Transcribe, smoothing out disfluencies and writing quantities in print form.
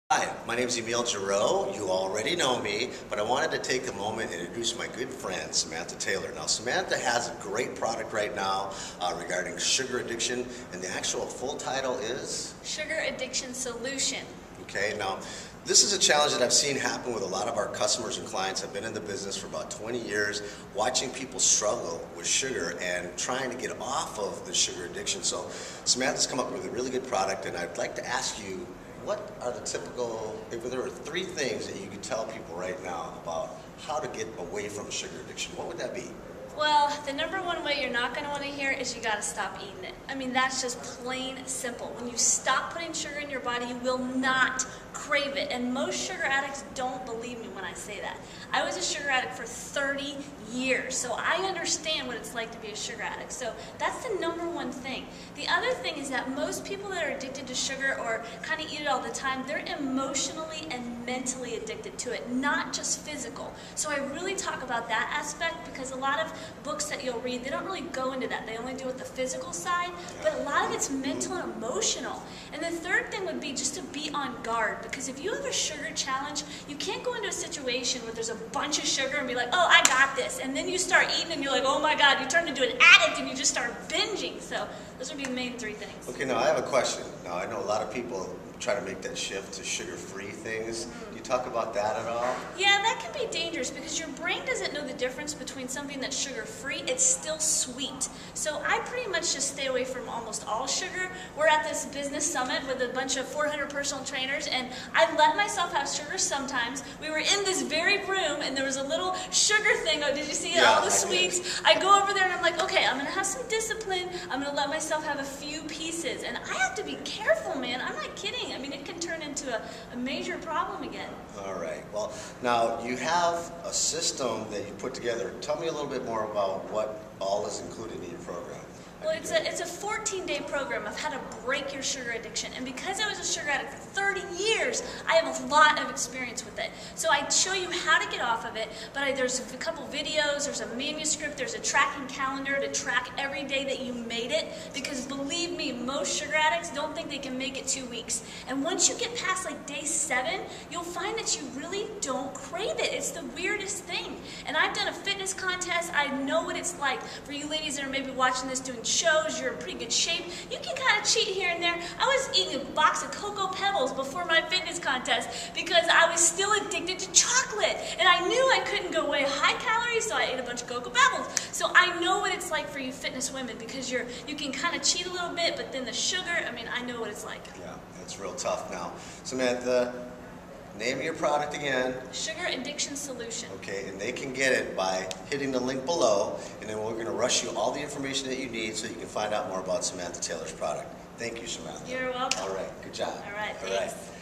Hi, my name is Emil Giroux. You already know me, but I wanted to take a moment and introduce my good friend, Samantha Taylor. Now, Samantha has a great product right now regarding sugar addiction, and the actual full title is? Sugar Addiction Solution. Okay, now, this is a challenge that I've seen happen with a lot of our customers and clients. I've been in the business for about 20 years, watching people struggle with sugar and trying to get off of the sugar addiction. So, Samantha's come up with a really good product, and I'd like to ask you, what are the typical, if there were three things that you could tell people right now about how to get away from sugar addiction, what would that be? Well, the number one way you're not going to want to hear is you got to stop eating it. I mean, that's just plain simple. When you stop putting sugar in your body, you will not crave it. And most sugar addicts don't believe me when I say that. I was a sugar addict for 30 years, so I understand what it's like to be a sugar addict. So that's the number one thing. The other thing is that most people that are addicted to sugar or kind of eat it all the time, they're emotionally and mentally addicted to it, not just physical. So I really talk about that aspect because a lot of books that you'll read, they don't really go into that. They only deal with the physical side, but a lot of it's mental and emotional. And the third thing would be just to be on guard, because if you have a sugar challenge, you can't go into a situation where there's a bunch of sugar and be like, oh, I got this. And then you start eating and you're like, oh my God, you turn into an addict and you just start binging. So those would be the main three things. Okay, now I have a question. Now I know a lot of people try to make that shift to sugar-free things. Do you talk about that at all? Yeah, that can be dangerous because your brain doesn't know the difference between something that's sugar-free. It's still sweet. So I pretty much just stay away from almost all sugar. We're at this business summit with a bunch of 400 personal trainers, and I let myself have sugar sometimes. We were in this very room, and there was a little sugar thing. Oh, did you see it? Yeah, all the sweets. I go over there, and I'm like, okay, I'm going to have some discipline. I'm going to let myself have a few pieces. And I have to be careful, man. I'm not kidding. I mean, it can turn into a major problem again. All right. Well, now you have a system that you put together. Tell me a little bit more about what all is included in your program. Well, it's a 14-day program of how to break your sugar addiction. And because I was a sugar addict for 30 years, I have a lot of experience with it. So I show you how to get off of it, but there's a couple videos, there's a manuscript, there's a tracking calendar to track every day that you made it. Because believe me, most sugar addicts don't think they can make it 2 weeks. And once you get past like day 7, you'll find that you really don't crave it. It's the weirdest thing. And I've done a fitness contest. I know what it's like. For you ladies that are maybe watching this doing shows, you're in pretty good shape, you can kind of cheat here and there. I was eating a box of Cocoa Pebbles before my fitness contest because I was still addicted to chocolate. And I knew I couldn't go away high calories, so I ate a bunch of Cocoa Pebbles. So I know what it's like for you fitness women because you can kind of cheat a little bit, but then the sugar, I mean, I know what it's like. Yeah, it's real tough now. Samantha, name your product again. Sugar Addiction Solution. Okay, and they can get it by hitting the link below, and then we're going to rush you all the information that you need so you can find out more about Samantha Taylor's product. Thank you, Samantha. You're welcome. All right, good job. All right, thanks.